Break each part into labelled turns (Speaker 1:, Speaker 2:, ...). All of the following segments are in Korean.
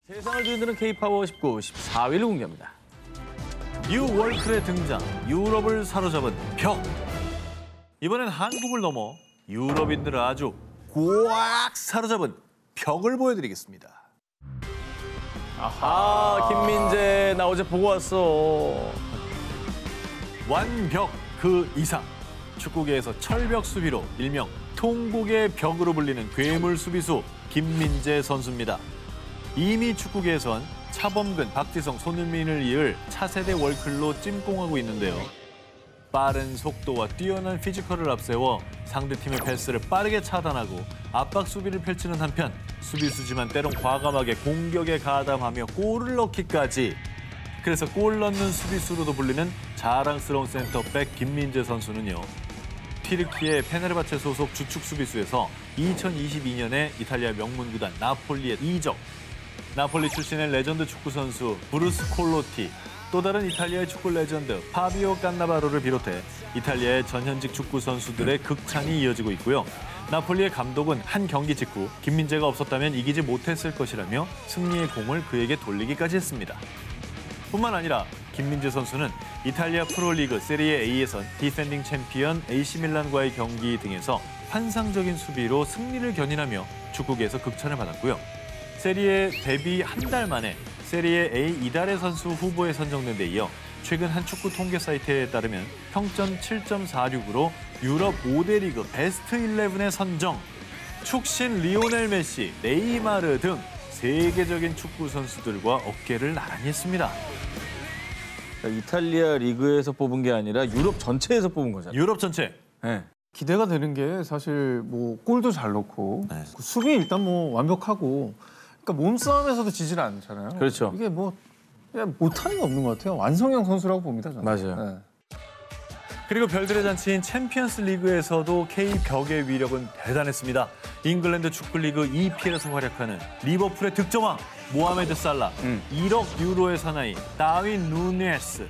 Speaker 1: 세상을 뒤흔드는 K-파워 19, 14위를 공개합니다. 뉴 월클의 등장, 유럽을 사로잡은 벽. 이번엔 한국을 넘어 유럽인들을 아주 꽉 사로잡은 벽을 보여드리겠습니다. 아하, 김민재 나 어제 보고 왔어.
Speaker 2: 완벽 그 이상. 축구계에서 철벽 수비로 일명 통곡의 벽으로 불리는 괴물 수비수 김민재 선수입니다. 이미 축구계에선 차범근, 박지성, 손흥민을 이을 차세대 월클로 찜공하고 있는데요. 빠른 속도와 뛰어난 피지컬을 앞세워 상대팀의 패스를 빠르게 차단하고 압박 수비를 펼치는 한편 수비수지만 때론 과감하게 공격에 가담하며 골을 넣기까지. 그래서 골 넣는 수비수로도 불리는 자랑스러운 센터백 김민재 선수는요. 튀르키예 페네르바체 소속 주축 수비수에서 2022년에 이탈리아 명문 구단 나폴리에 이적. 나폴리 출신의 레전드 축구 선수 브루스 콜로티, 또 다른 이탈리아의 축구 레전드 파비오 깐나바로를 비롯해 이탈리아의 전현직 축구 선수들의 극찬이 이어지고 있고요. 나폴리의 감독은 한 경기 직후 김민재가 없었다면 이기지 못했을 것이라며 승리의 공을 그에게 돌리기까지 했습니다. 뿐만 아니라 김민재 선수는 이탈리아 프로리그 세리에 A에선 디펜딩 챔피언 AC밀란과의 경기 등에서 환상적인 수비로 승리를 견인하며 축구계에서 극찬을 받았고요. 세리에 데뷔 한 달 만에 세리에 A 이달의 선수 후보에 선정된 데 이어 최근 한 축구 통계 사이트에 따르면 평점 7.46으로 유럽 5대 리그 베스트 11에 선정. 축신 리오넬 메시, 네이마르 등 세계적인 축구 선수들과 어깨를 나란히 했습니다.
Speaker 1: 이탈리아 리그에서 뽑은 게 아니라 유럽 전체에서 뽑은 거잖아요.
Speaker 2: 유럽 전체.
Speaker 1: 네.
Speaker 3: 기대가 되는 게 사실 뭐 골도 잘 넣고
Speaker 2: 네.
Speaker 3: 수비 일단 뭐 완벽하고, 그러니까 몸싸움에서도 지지는 않잖아요.
Speaker 1: 그렇죠.
Speaker 3: 이게 뭐 그냥 못하는 게 없는 것 같아요. 완성형 선수라고 봅니다, 저는.
Speaker 1: 맞아요.
Speaker 3: 네.
Speaker 2: 그리고 별들의 잔치인 챔피언스 리그에서도 K벽의 위력은 대단했습니다. 잉글랜드 축구리그 EPL에서 활약하는 리버풀의 득점왕 모하메드 살라, 1억 유로의 사나이 다윈 누네스.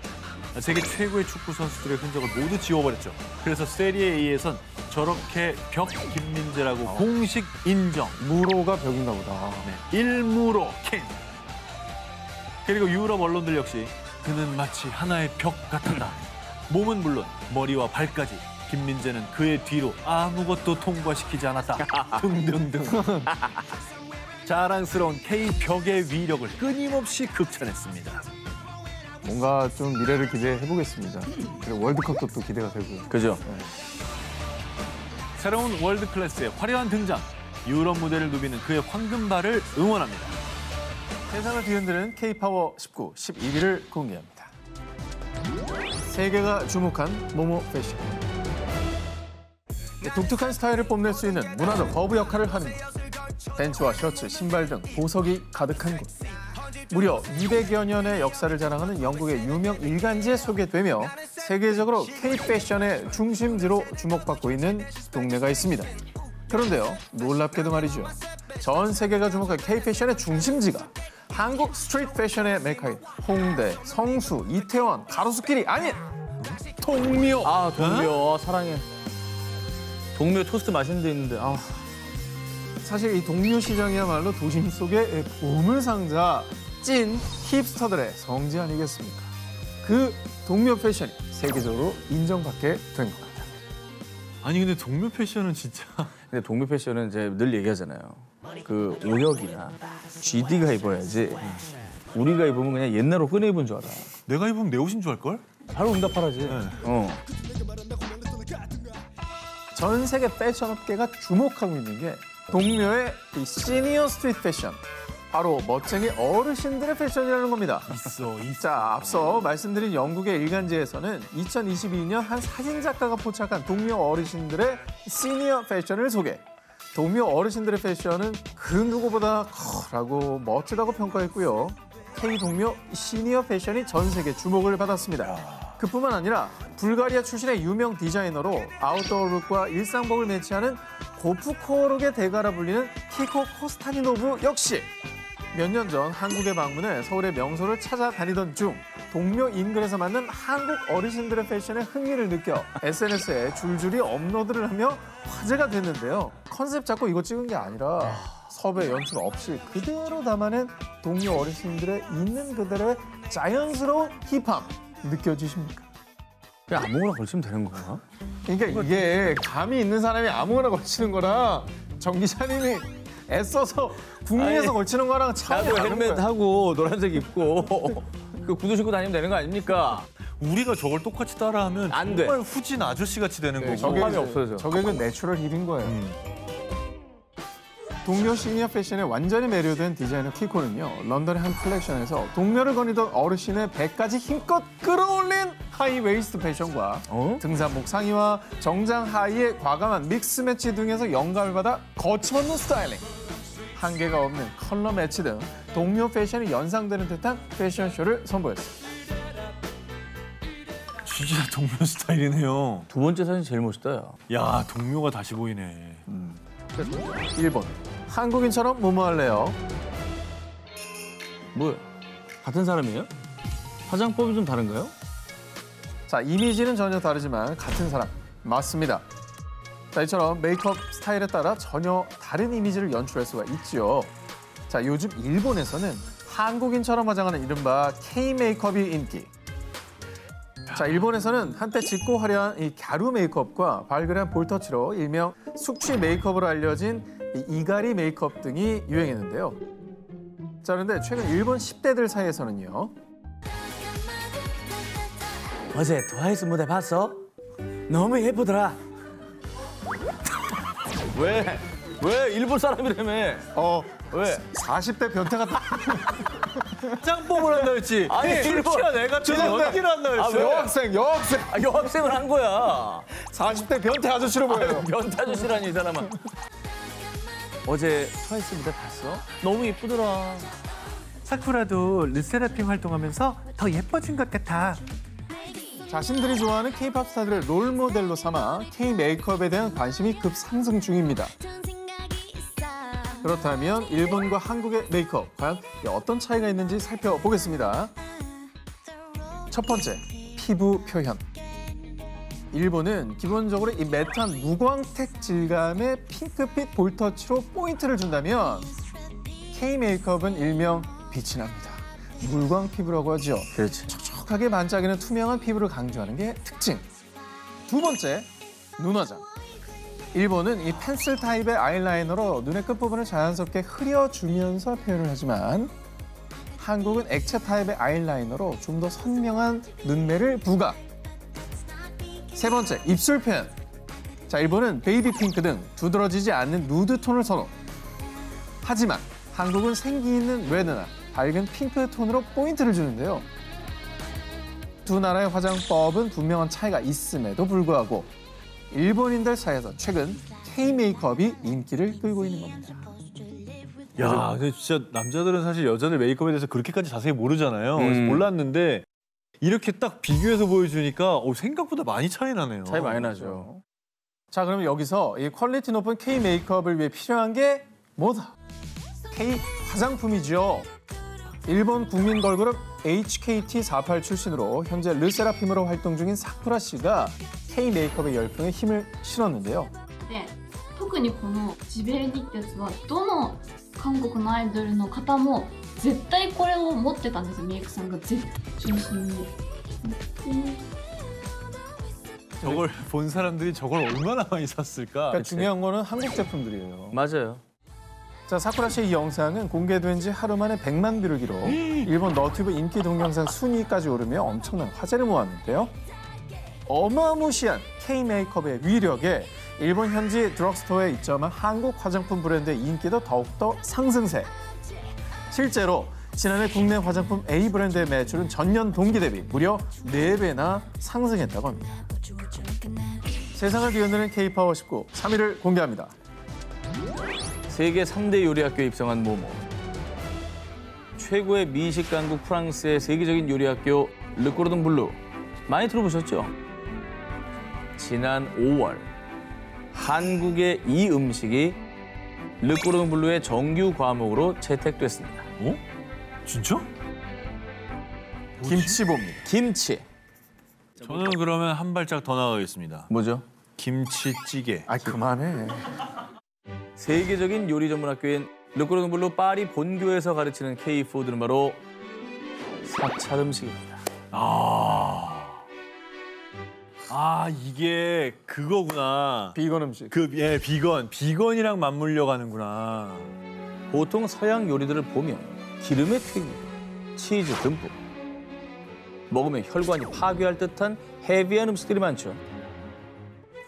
Speaker 2: 세계 최고의 축구 선수들의 흔적을 모두 지워버렸죠. 그래서 세리에 A에선 저렇게 벽 김민재라고 공식 인정.
Speaker 3: 무로가 벽인가 보다.
Speaker 2: 네, 일무로 킹. 그리고 유럽 언론들 역시 그는 마치 하나의 벽 같았다. 몸은 물론 머리와 발까지 김민재는 그의 뒤로 아무것도 통과시키지 않았다. 등등등. 자랑스러운 K벽의 위력을 끊임없이 극찬했습니다.
Speaker 3: 뭔가 좀 미래를 기대해 보겠습니다. 그리고 월드컵도 또 기대가 되고요.
Speaker 1: 그죠?
Speaker 3: 네.
Speaker 2: 새로운 월드 클래스의 화려한 등장, 유럽 무대를 누비는 그의 황금발을 응원합니다.
Speaker 3: 세상을 뒤흔드는 K-파워 19, 11위를 공개합니다. 세계가 주목한 모모 패션. 독특한 스타일을 뽐낼 수 있는 문화적 허브 역할을 하는 곳. 벤츠와 셔츠, 신발 등 보석이 가득한 곳. 무려 200여 년의 역사를 자랑하는 영국의 유명 일간지에 소개되며 세계적으로 K-패션의 중심지로 주목받고 있는 동네가 있습니다. 그런데요, 놀랍게도 말이죠. 전 세계가 주목한 K-패션의 중심지가 한국 스트리트 패션의 메카인 홍대, 성수, 이태원, 가로수길이 아닌 동묘.
Speaker 1: 아, 동묘. 사랑해. 동묘 토스트 맛있는 데 있는데. 아.
Speaker 3: 사실 이 동묘 시장이야말로 도심 속의 보물상자, 찐 힙스터들의 성지 아니겠습니까? 그 동묘 패션이 세계적으로 인정받게 된 것 같아요.
Speaker 2: 아니 근데 동묘 패션은 진짜
Speaker 1: 근데 동묘 패션은 이제 늘 얘기하잖아요. 그 오혁이나 GD가 입어야지. 우리가 입으면 그냥 옛날 옷 꺼내 입은 줄 알아.
Speaker 2: 내가 입으면 내 옷인 줄 알걸?
Speaker 1: 바로 응답하라지. 어.
Speaker 3: 전 세계 패션 업계가 주목하고 있는 게 동묘의 이 시니어 스트리트 패션. 바로 멋쟁이 어르신들의 패션이라는 겁니다.
Speaker 2: 있어.
Speaker 3: 자, 앞서 말씀드린 영국의 일간지에서는 2022년 한 사진작가가 포착한 동묘 어르신들의 시니어 패션을 소개. 동묘 어르신들의 패션은 그 누구보다 컬하고 멋지다고 평가했고요. K-동묘 시니어 패션이 전 세계 주목을 받았습니다. 그뿐만 아니라 불가리아 출신의 유명 디자이너로 아웃도어 룩과 일상복을 매치하는 고프코르의 대가라 불리는 키코 코스타니노브 역시 몇 년 전 한국에 방문해 서울의 명소를 찾아다니던 중 동묘 인근에서 만난 한국 어르신들의 패션에 흥미를 느껴 SNS에 줄줄이 업로드를 하며 화제가 됐는데요. 컨셉 잡고 이거 찍은 게 아니라 섭외 연출 없이 그대로 담아낸 동료 어르신들의 있는 그대로의 자연스러운 힙합 느껴지십니까?
Speaker 4: 그냥 아무거나 걸치면 되는 건가?
Speaker 3: 그러니까 이게 감이 있는 사람이 아무거나 걸치는 거랑 정 기자님이 애써서 국내에서
Speaker 4: 아니,
Speaker 3: 걸치는 거랑 차이가
Speaker 4: 나도
Speaker 3: 나는
Speaker 4: 헬멧
Speaker 3: 거야.
Speaker 4: 하고 노란색 입고 그 구두 신고 다니면 되는 거 아닙니까?
Speaker 1: 우리가 저걸 똑같이 따라하면
Speaker 4: 안 돼.
Speaker 1: 정말 후진 아저씨 같이 되는
Speaker 3: 네,
Speaker 1: 거고.
Speaker 3: 저게
Speaker 4: 감이
Speaker 3: 이제-
Speaker 4: 없어져.
Speaker 3: 저게 그 내추럴 힙인 거예요. 동료 시니어 패션에 완전히 매료된 디자이너 키코는요. 런던의 한 컬렉션에서 동료를 거니던 어르신의 배까지 힘껏 끌어올린 하이 웨이스트 패션과 등산복 상의와 정장 하의의 과감한 믹스 매치 등에서 영감을 받아 거침없는 스타일링. 한계가 없는 컬러 매치 등 동료 패션이 연상되는 듯한 패션쇼를 선보였습니다.
Speaker 1: 진짜 동료 스타일이네요.
Speaker 4: 두 번째 사진 제일 멋있다, 야.
Speaker 1: 야, 동료가 다시 보이네.
Speaker 3: 일본. 한국인처럼 뭐뭐할래요?
Speaker 4: 뭐야? 같은 사람이에요? 화장법이 좀 다른가요?
Speaker 3: 자, 이미지는 전혀 다르지만 같은 사람. 맞습니다. 자, 이처럼 메이크업 스타일에 따라 전혀 다른 이미지를 연출할 수가 있죠. 자, 요즘 일본에서는 한국인처럼 화장하는 이른바 K-메이크업이 인기. 자, 일본에서는 한때 짙고 화려한 이 갸루 메이크업과 발그레한 볼터치로 일명 숙취 메이크업으로 알려진 이 이가리 메이크업 등이 유행했는데요. 자, 그런데 최근 일본 10대들 사이에서는요.
Speaker 4: 어제 트와이스 무대 봤어? 너무 예쁘더라. 왜? 왜? 일본 사람이라며. 왜?
Speaker 3: 40대 변태 같은
Speaker 1: 짱뽕을 한다 했지.
Speaker 4: 아니, 일본.
Speaker 1: 진짜 내가 좀 연기를 한다
Speaker 4: 아,
Speaker 1: 했어.
Speaker 4: 왜?
Speaker 3: 여학생.
Speaker 4: 아, 여학생을 한 거야.
Speaker 3: 40대 변태 아저씨로 보여요.
Speaker 4: 변태 아저씨라니, 이 사람아. 어제 트와이스 무대 봤어? 너무 예쁘더라.
Speaker 5: 사쿠라도 르세라핌 활동하면서 더 예뻐진 것 같아.
Speaker 3: 자신들이 좋아하는 K-팝 스타들을 롤 모델로 삼아 K-메이크업에 대한 관심이 급상승 중입니다. 그렇다면 일본과 한국의 메이크업 과연 어떤 차이가 있는지 살펴보겠습니다. 첫 번째, 피부 표현. 일본은 기본적으로 이 매트한 무광택 질감의 핑크빛 볼터치로 포인트를 준다면 K-메이크업은 일명 빛이 납니다. 물광 피부라고 하죠.
Speaker 4: 그렇지.
Speaker 3: 촉촉하게 반짝이는 투명한 피부를 강조하는 게 특징. 두 번째, 눈화장. 일본은 이 펜슬 타입의 아이라이너로 눈의 끝부분을 자연스럽게 흐려주면서 표현을 하지만 한국은 액체 타입의 아이라이너로 좀 더 선명한 눈매를 부각. 세 번째, 입술 표현. 자, 일본은 베이비 핑크 등 두드러지지 않는 누드 톤을 선호. 하지만 한국은 생기 있는 레드나 밝은 핑크 톤으로 포인트를 주는데요. 두 나라의 화장법은 분명한 차이가 있음에도 불구하고 일본인들 사이에서 최근 K-메이크업이 인기를 끌고 있는 겁니다.
Speaker 1: 야, 근데 진짜 남자들은 사실 여자들 메이크업에 대해서 그렇게까지 자세히 모르잖아요. 그래서 몰랐는데 이렇게 딱 비교해서 보여주니까 생각보다 많이 차이 나네요.
Speaker 4: 차이 많이 나죠.
Speaker 3: 자, 그럼 여기서 이 퀄리티 높은 K-메이크업을 위해 필요한 게 뭐다? K-화장품이죠. 일본 국민 걸그룹 HKT48 출신으로 현재 르세라핌으로 활동 중인 사쿠라 씨가 K-메이크업의 열풍에 힘을 실었는데요.
Speaker 6: で特にこのジベルディってやつはどの韓国のアイドルの方も絶対これを持ってたんですよ、メイクさんが絶対中心に。
Speaker 1: 저걸 본 사람들이 저걸 얼마나 많이 샀을까?
Speaker 3: 그러니까 중요한 거는 한국 제품들이에요.
Speaker 4: 맞아요.
Speaker 3: 자, 사쿠라 씨의 이 영상은 공개된 지 하루 만에 100만 뷰를 기록. 일본 너튜브 인기 동영상 순위까지 오르며 엄청난 화제를 모았는데요. 어마무시한 K-메이크업의 위력에 일본 현지 드럭스토어에 입점한 한국 화장품 브랜드의 인기도 더욱더 상승세. 실제로 지난해 국내 화장품 A 브랜드의 매출은 전년 동기 대비 무려 4배나 상승했다고 합니다. 세상을 뒤흔드는 K-파워 19 3위를 공개합니다.
Speaker 4: 세계 3대 요리학교에 입성한 모모. 최고의 미식 강국 프랑스의 세계적인 요리학교 르꼬르동 블루. 많이 들어보셨죠? 지난 5월 한국의 이 음식이 르꼬르동 블루의 정규 과목으로 채택됐습니다.
Speaker 1: 어? 진짜?
Speaker 3: 김치보입니다.
Speaker 4: 김치.
Speaker 1: 저는 그러면 한 발짝 더 나가겠습니다.
Speaker 4: 뭐죠?
Speaker 1: 김치찌개.
Speaker 3: 아, 그만해.
Speaker 4: 세계적인 요리 전문 학교인 르꼬르동블루 파리 본교에서 가르치는 K푸드는 바로 사찰 음식입니다.
Speaker 1: 이게 그거구나.
Speaker 3: 비건 음식.
Speaker 1: 비건이랑 맞물려 가는구나.
Speaker 4: 보통 서양 요리들을 보면 기름에 튀기고 치즈 듬뿍 먹으면 혈관이 파괴할 듯한 헤비한 음식들이 많죠.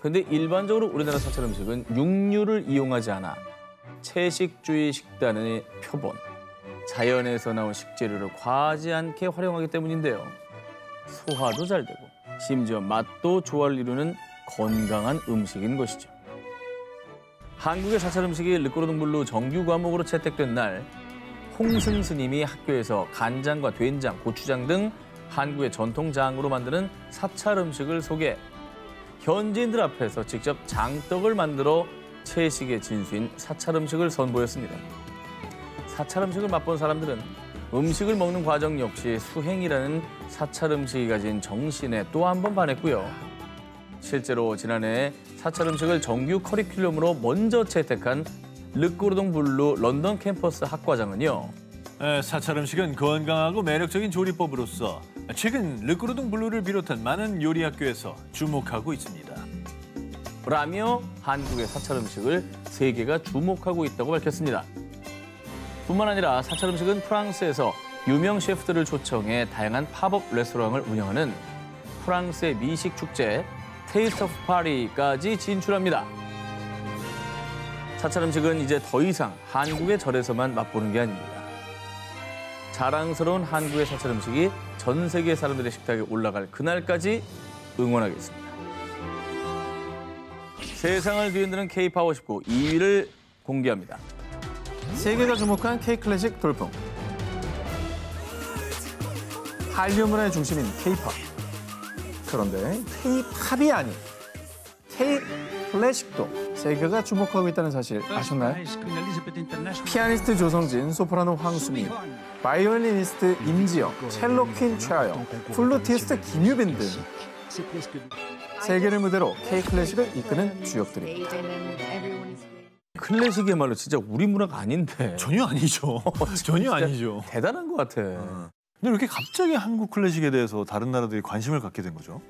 Speaker 4: 근데 일반적으로 우리나라 사찰 음식은 육류를 이용하지 않아 채식주의 식단의 표본, 자연에서 나온 식재료를 과하지 않게 활용하기 때문인데요. 소화도 잘 되고 심지어 맛도 조화를 이루는 건강한 음식인 것이죠. 한국의 사찰 음식이 르꼬르동블루 정규 과목으로 채택된 날, 홍승 스님이 학교에서 간장과 된장, 고추장 등 한국의 전통장으로 만드는 사찰 음식을 소개, 현지인들 앞에서 직접 장떡을 만들어 채식의 진수인 사찰 음식을 선보였습니다. 사찰 음식을 맛본 사람들은 음식을 먹는 과정 역시 수행이라는 사찰 음식이 가진 정신에 또 한 번 반했고요. 실제로 지난해 사찰 음식을 정규 커리큘럼으로 먼저 채택한 르꼬르동블루 런던 캠퍼스 학과장은요.
Speaker 1: 사찰 음식은 건강하고 매력적인 조리법으로서 최근 르꼬르동블루를 비롯한 많은 요리 학교에서 주목하고 있습니다.
Speaker 4: 라며 한국의 사찰 음식을 세계가 주목하고 있다고 밝혔습니다. 뿐만 아니라 사찰 음식은 프랑스에서 유명 셰프들을 초청해 다양한 팝업 레스토랑을 운영하는 프랑스의 미식 축제 테이스트 오브 파리까지 진출합니다. 사찰 음식은 이제 더 이상 한국의 절에서만 맛보는 게 아닙니다. 자랑스러운 한국의 사찰 음식이 전 세계 사람들의 식탁에 올라갈 그날까지 응원하겠습니다. 세상을 뒤흔드는 K-파워19 2위를 공개합니다.
Speaker 3: 세계가 주목한 K-클래식 돌풍. 한류 문화의 중심인 K-팝. 그런데 K-팝이 아닌 K-클래식도 세계가 주목하고 있다는 사실 아셨나요? 피아니스트 조성진, 소프라노 황수민, 바이올리니스트 임지영, 첼로 퀸 최하영, 플루티스트 김유빈 등 세계를 무대로 K-클래식을 이끄는 주역들입니다.
Speaker 4: 클래식이야말로 진짜 우리 문화가 아닌데
Speaker 1: 전혀 아니죠. 전혀 아니죠.
Speaker 4: 대단한 것 같아.
Speaker 1: 근데 왜 이렇게 갑자기 한국 클래식에 대해서 다른 나라들이 관심을 갖게 된 거죠?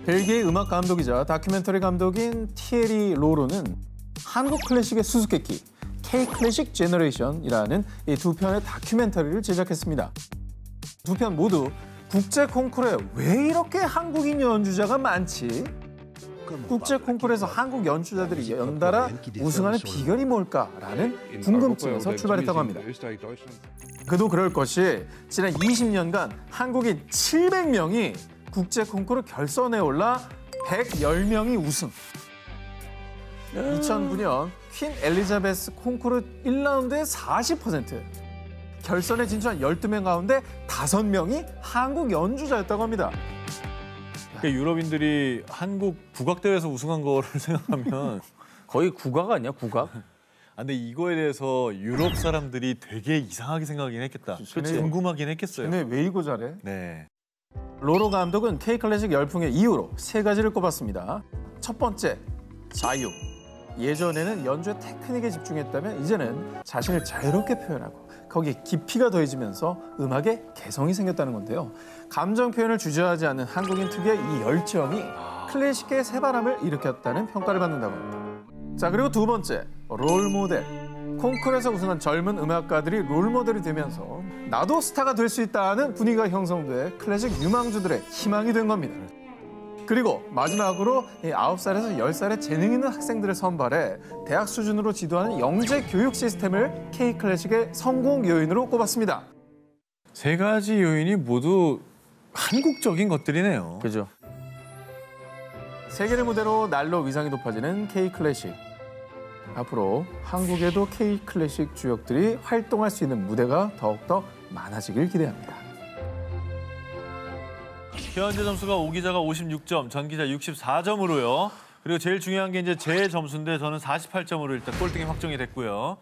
Speaker 3: 벨기에 음악 감독이자 다큐멘터리 감독인 티에리 로로는 한국 클래식의 수수께끼 K-클래식 제너레이션이라는 이 두 편의 다큐멘터리를 제작했습니다. 두 편 모두 국제 콩쿠르에 왜 이렇게 한국인 연주자가 많지? 국제 콩쿠르에서 한국 연주자들이 연달아 우승하는 비결이 뭘까라는 궁금증에서 출발했다고 합니다. 그도 그럴 것이 지난 20년간 한국인 700명이 국제 콩쿠르 결선에 올라 110명이 우승. 2009년 퀸 엘리자베스 콩쿠르 1라운드의 40%. 결선에 진출한 12명 가운데 5명이 한국 연주자였다고 합니다.
Speaker 1: 유럽인들이 한국 국악대회에서 우승한 거를 생각하면
Speaker 4: 거의 국악 아니야, 국악?
Speaker 1: 근데 이거에 대해서 유럽 사람들이 되게 이상하게 생각하긴 했겠다.
Speaker 3: 그치.
Speaker 1: 궁금하긴 했겠어요.
Speaker 3: 근데 왜 이거 잘해?
Speaker 1: 네.
Speaker 3: 로로 감독은 K-클래식 열풍의 이유로 3가지를 꼽았습니다. 첫 번째, 자유. 예전에는 연주의 테크닉에 집중했다면 이제는 자신을 자유롭게 표현하고 거기에 깊이가 더해지면서 음악에 개성이 생겼다는 건데요. 감정 표현을 주저하지 않는 한국인 특유의 이 열정이 클래식계의 새바람을 일으켰다는 평가를 받는다고 합니다. 자, 그리고 두 번째, 롤모델. 콩쿠르에서 우승한 젊은 음악가들이 롤모델이 되면서 나도 스타가 될 수 있다는 분위기가 형성돼 클래식 유망주들의 희망이 된 겁니다. 그리고 마지막으로 9살에서 10살의 재능 있는 학생들을 선발해 대학 수준으로 지도하는 영재 교육 시스템을 K-클래식의 성공 요인으로 꼽았습니다.
Speaker 1: 세 가지 요인이 모두 한국적인 것들이네요.
Speaker 4: 그죠.
Speaker 3: 세계를 무대로 날로 위상이 높아지는 K-클래식. 앞으로 한국에도 K-클래식 주역들이 활동할 수 있는 무대가 더욱더 많아지길 기대합니다.
Speaker 1: 현재 점수가 오 기자가 56점, 전 기자 64점으로요. 그리고 제일 중요한 게 이제 제 점수인데 저는 48점으로 일단 꼴등이 확정이 됐고요.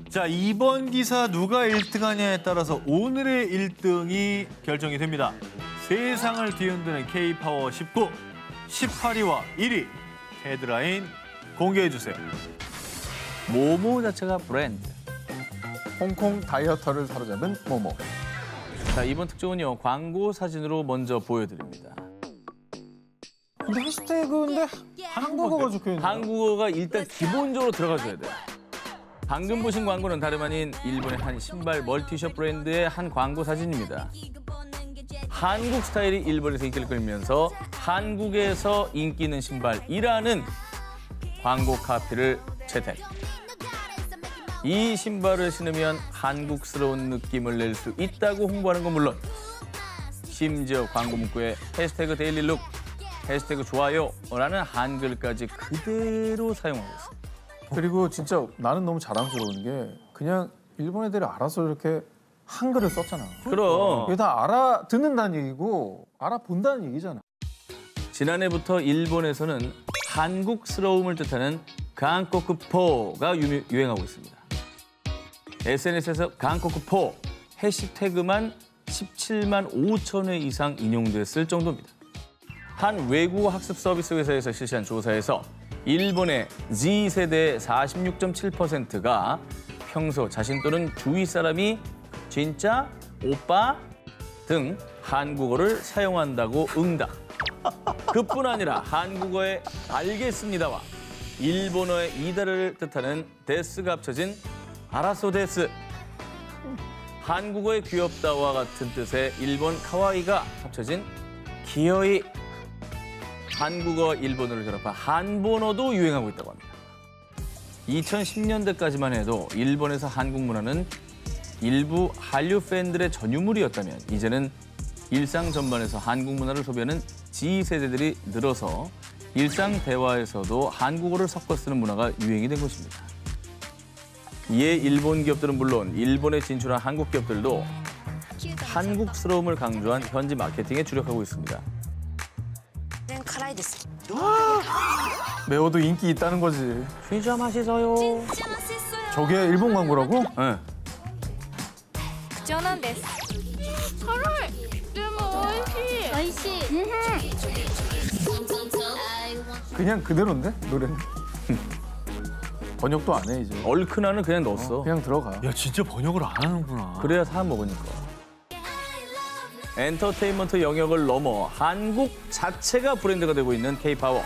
Speaker 1: 자, 이번 기사 누가 1등하냐에 따라서 오늘의 1등이 결정이 됩니다. 세상을 뒤흔드는 K-파워19, 18위와 1위 헤드라인 공개해 주세요.
Speaker 4: 모모 자체가 브랜드,
Speaker 3: 홍콩 다이어터를 사로잡은 모모.
Speaker 4: 자, 이번 특종은요. 광고 사진으로 먼저 보여드립니다.
Speaker 3: 근데 해시태그인데 한국어가 적혀있네요.
Speaker 4: 한국어가 일단 기본적으로 들어가줘야 돼요. 방금 보신 광고는 다름 아닌 일본의 한 신발 멀티숍 브랜드의 한 광고 사진입니다. 한국 스타일이 일본에서 인기를 끌면서 한국에서 인기 있는 신발이라는 광고 카피를 채택. 이 신발을 신으면 한국스러운 느낌을 낼 수 있다고 홍보하는 건 물론 심지어 광고 문구에 해시태그 데일리룩, 해시태그 좋아요라는 한글까지 그대로 사용하고 있습니다.
Speaker 3: 그리고 진짜 나는 너무 자랑스러운 게 그냥 일본 애들이 알아서 이렇게 한글을 썼잖아.
Speaker 4: 그럼
Speaker 3: 이게 다 알아듣는다는 얘기고 알아본다는 얘기잖아.
Speaker 4: 지난해부터 일본에서는 한국스러움을 뜻하는 강코크포가 유행하고 있습니다. SNS에서 강코크포 해시태그만 17만 5천 회 이상 인용됐을 정도입니다. 한 외국어 학습 서비스 회사에서 실시한 조사에서 일본의 Z세대의 46.7%가 평소 자신 또는 주위 사람이 진짜, 오빠 등 한국어를 사용한다고 응답. 그뿐 아니라 한국어의 알겠습니다와 일본어의 이다를 뜻하는 데스가 합쳐진 알았어 데스. 한국어의 귀엽다와 같은 뜻의 일본 카와이가 합쳐진 기어이. 한국어, 일본어를 결합한 한본어도 유행하고 있다고 합니다. 2010년대까지만 해도 일본에서 한국 문화는 일부 한류 팬들의 전유물이었다면 이제는 일상 전반에서 한국 문화를 소비하는 Z세대들이 늘어서 일상 대화에서도 한국어를 섞어 쓰는 문화가 유행이 된 것입니다. 이에 일본 기업들은 물론 일본에 진출한 한국 기업들도 한국스러움을 강조한 현지 마케팅에 주력하고 있습니다.
Speaker 3: 매워도 인기 있다는 거지.
Speaker 4: 진짜 맛있어요.
Speaker 3: 저게 일본 광고라고?
Speaker 4: 네.
Speaker 7: 貴重なんです。辛い。でも美味しい。美味しい。
Speaker 3: 그냥 그대로인데 노래는. 번역도 안 해 이제.
Speaker 4: 얼큰하는 그냥 넣었어.
Speaker 3: 그냥 들어가.
Speaker 2: 야 진짜 번역을 안 하는구나.
Speaker 4: 그래야 사람 먹으니까. 엔터테인먼트 영역을 넘어 한국 자체가 브랜드가 되고 있는 K-파워.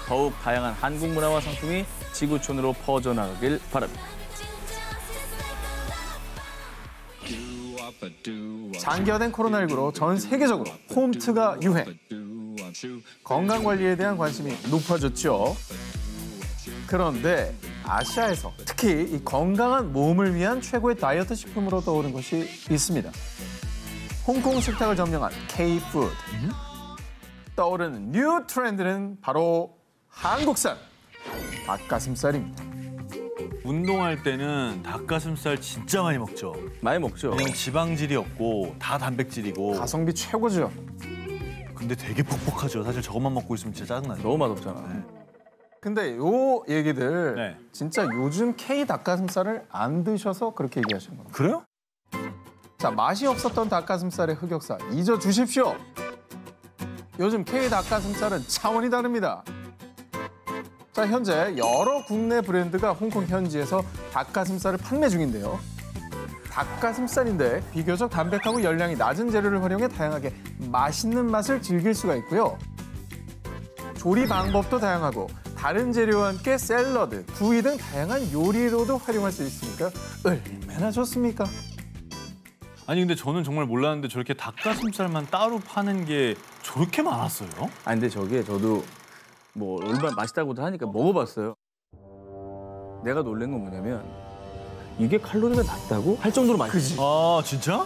Speaker 4: 더욱 다양한 한국 문화와 상품이 지구촌으로 퍼져나가길 바랍니다.
Speaker 3: 장기화된 코로나19로 전 세계적으로 홈트가 유행. 건강관리에 대한 관심이 높아졌죠. 그런데 아시아에서 특히 이 건강한 몸을 위한 최고의 다이어트 식품으로 떠오른 것이 있습니다. 홍콩 식탁을 점령한 K-푸드. 떠오르는 뉴 트렌드는 바로 한국산 닭가슴살입니다.
Speaker 2: 운동할 때는 닭가슴살 진짜 많이 먹죠.
Speaker 4: 많이 먹죠.
Speaker 2: 왜냐면 지방질이 없고 다 단백질이고.
Speaker 3: 가성비 최고죠.
Speaker 2: 근데 되게 퍽퍽하죠. 사실 저것만 먹고 있으면 진짜 짜증나죠.
Speaker 4: 너무 맛없잖아.
Speaker 2: 네.
Speaker 3: 근데 요 얘기들
Speaker 2: 네.
Speaker 3: 진짜 요즘 K 닭가슴살을 안 드셔서 그렇게 얘기하시는 겁니다.
Speaker 2: 그래요?
Speaker 3: 자, 맛이 없었던 닭가슴살의 흑역사 잊어주십시오. 요즘 K 닭가슴살은 차원이 다릅니다. 자, 현재 여러 국내 브랜드가 홍콩 현지에서 닭가슴살을 판매 중인데요. 닭가슴살인데 비교적 담백하고 열량이 낮은 재료를 활용해 다양하게 맛있는 맛을 즐길 수가 있고요. 조리 방법도 다양하고 다른 재료와 함께 샐러드, 구이 등 다양한 요리로도 활용할 수 있으니까 얼마나 좋습니까?
Speaker 2: 아니 근데 저는 정말 몰랐는데 저렇게 닭가슴살만 따로 파는 게 저렇게 많았어요?
Speaker 4: 아 근데 저게 저도 뭐 얼마나 맛있다고도 하니까 먹어봤어요. 내가 놀란 건 뭐냐면 이게 칼로리가 낮다고 할 정도로 맛있지.
Speaker 2: 아 진짜?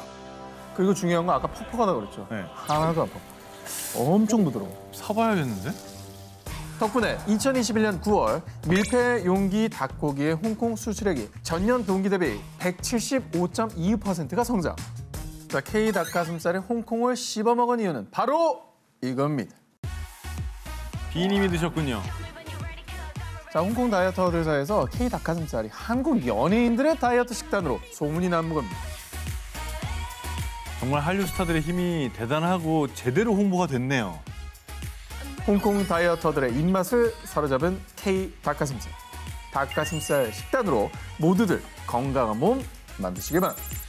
Speaker 3: 그리고 중요한 건 아까 퍽퍽하다고 그랬죠.
Speaker 2: 네.
Speaker 3: 하나도 안 퍽퍽. 엄청 부드러워.
Speaker 2: 사봐야겠는데?
Speaker 3: 덕분에 2021년 9월 밀폐 용기 닭고기의 홍콩 수출액이 전년 동기 대비 175.2%가 성장. 자, K 닭가슴살에 홍콩을 씹어먹은 이유는 바로 이겁니다.
Speaker 2: 비님이 드셨군요.
Speaker 3: 자, 홍콩 다이어터들 사이에서 K 닭가슴살이 한국 연예인들의 다이어트 식단으로 소문이 난 겁니다.
Speaker 2: 정말 한류 스타들의 힘이 대단하고 제대로 홍보가 됐네요.
Speaker 3: 홍콩 다이어터들의 입맛을 사로잡은 K 닭가슴살. 닭가슴살 식단으로 모두들 건강한 몸 만드시길 바랍니다.